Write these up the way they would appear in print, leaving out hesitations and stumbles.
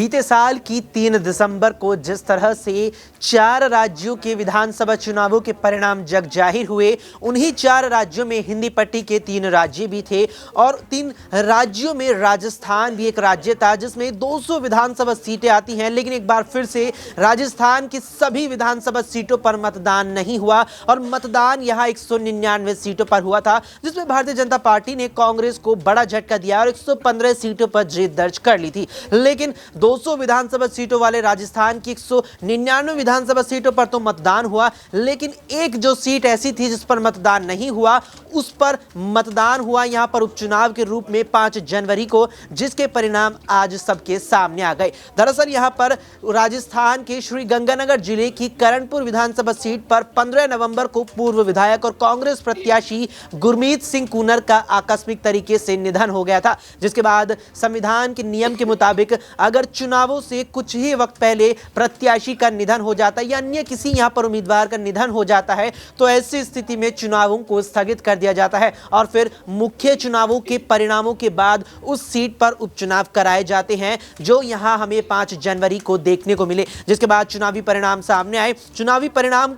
बीते साल की 3 दिसंबर को जिस तरह से 4 राज्यों के विधानसभा चुनावों के परिणाम जग जाहिर हुए, उन्हीं 4 राज्यों में हिंदी पट्टी के 3 राज्य भी थे और 3 राज्यों में राजस्थान भी एक राज्य था जिसमें 200 विधानसभा सीटें आती हैं। लेकिन एक बार फिर से राजस्थान की सभी विधानसभा सीटों पर मतदान नहीं हुआ और मतदान यहां 199 सीटों पर हुआ था, जिसमें भारतीय जनता पार्टी ने कांग्रेस को बड़ा झटका दिया और 115 सीटों पर जीत दर्ज कर ली थी। लेकिन 200 विधानसभा सीटों वाले राजस्थान की 199 विधानसभा सीटों पर तो मतदान हुआ, लेकिन एक जो सीट ऐसी थी जिस पर मतदान नहीं हुआ, उस पर मतदान हुआ यहां पर उपचुनाव के रूप में 5 जनवरी को, जिसके परिणाम आज सबके सामने आ गए। दरअसल यहां पर राजस्थान के श्री गंगानगर जिले की करणपुर विधानसभा सीट पर 15 नवंबर को पूर्व विधायक और कांग्रेस प्रत्याशी गुरमीत सिंह कूनर का आकस्मिक तरीके से निधन हो गया था, जिसके बाद संविधान के नियम के मुताबिक अगर चुनावों से कुछ ही वक्त पहले प्रत्याशी का निधन हो जाता है या अन्य किसी यहां पर उम्मीदवार का निधन हो जाता है तो ऐसी स्थिति में चुनावों को स्थगित कर दिया जाता है और फिर मुख्य चुनावों के परिणामों के बाद उस सीट पर उपचुनाव कराए जाते हैं, जो यहां हमें 5 जनवरी को देखने को मिले। जिसके बाद चुनावी परिणाम सामने आए। चुनावी परिणाम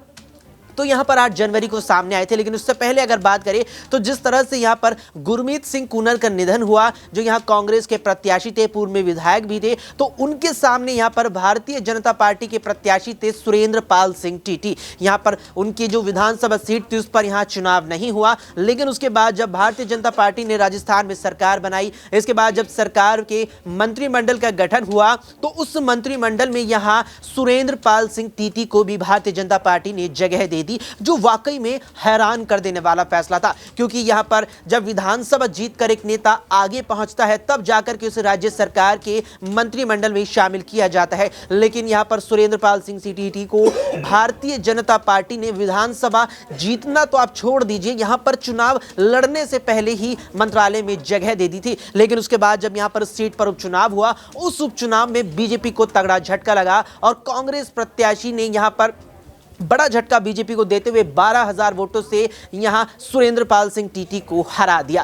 तो यहां पर 8 जनवरी को सामने आए थे, लेकिन उससे पहले अगर बात करें तो जिस तरह से यहां पर गुरमीत सिंह कूनर का निधन हुआ, जो यहां कांग्रेस के प्रत्याशी थे, पूर्व में विधायक भी थे, तो उनके सामने यहां पर भारतीय जनता पार्टी के प्रत्याशी थे सुरेंद्र पाल सिंह टीटी। यहां पर उनकी जो विधानसभा सीट थी उस पर यहां चुनाव नहीं हुआ। लेकिन उसके बाद जब भारतीय जनता पार्टी ने राजस्थान में सरकार बनाई, इसके बाद जब सरकार के मंत्रिमंडल का गठन हुआ तो उस मंत्रिमंडल में यहां सुरेंद्र पाल सिंह टीटी को भी भारतीय जनता पार्टी ने जगह दे दी, जो वाकई में हैरान कर देने वाला फैसला था। क्योंकि यहां पर जब विधानसभा जीतकर एक नेता आगे पहुंचता है तब जाकर के उसे राज्य सरकार के मंत्रिमंडल में शामिल किया जाता है। लेकिन यहां पर सुरेंद्र पाल सिंह टीटी को भारतीय जनता पार्टी ने विधानसभा जीतना तो आप छोड़ दीजिए, यहां पर चुनाव लड़ने से पहले ही मंत्रालय में जगह दे दी थी। लेकिन उसके बाद जब यहां पर सीट पर उपचुनाव हुआ, उस उपचुनाव में बीजेपी को तगड़ा झटका लगा और कांग्रेस प्रत्याशी ने यहां पर बड़ा झटका बीजेपी को देते हुए 12,000 वोटों से यहां सुरेंद्र पाल सिंह टीटी को हरा दिया।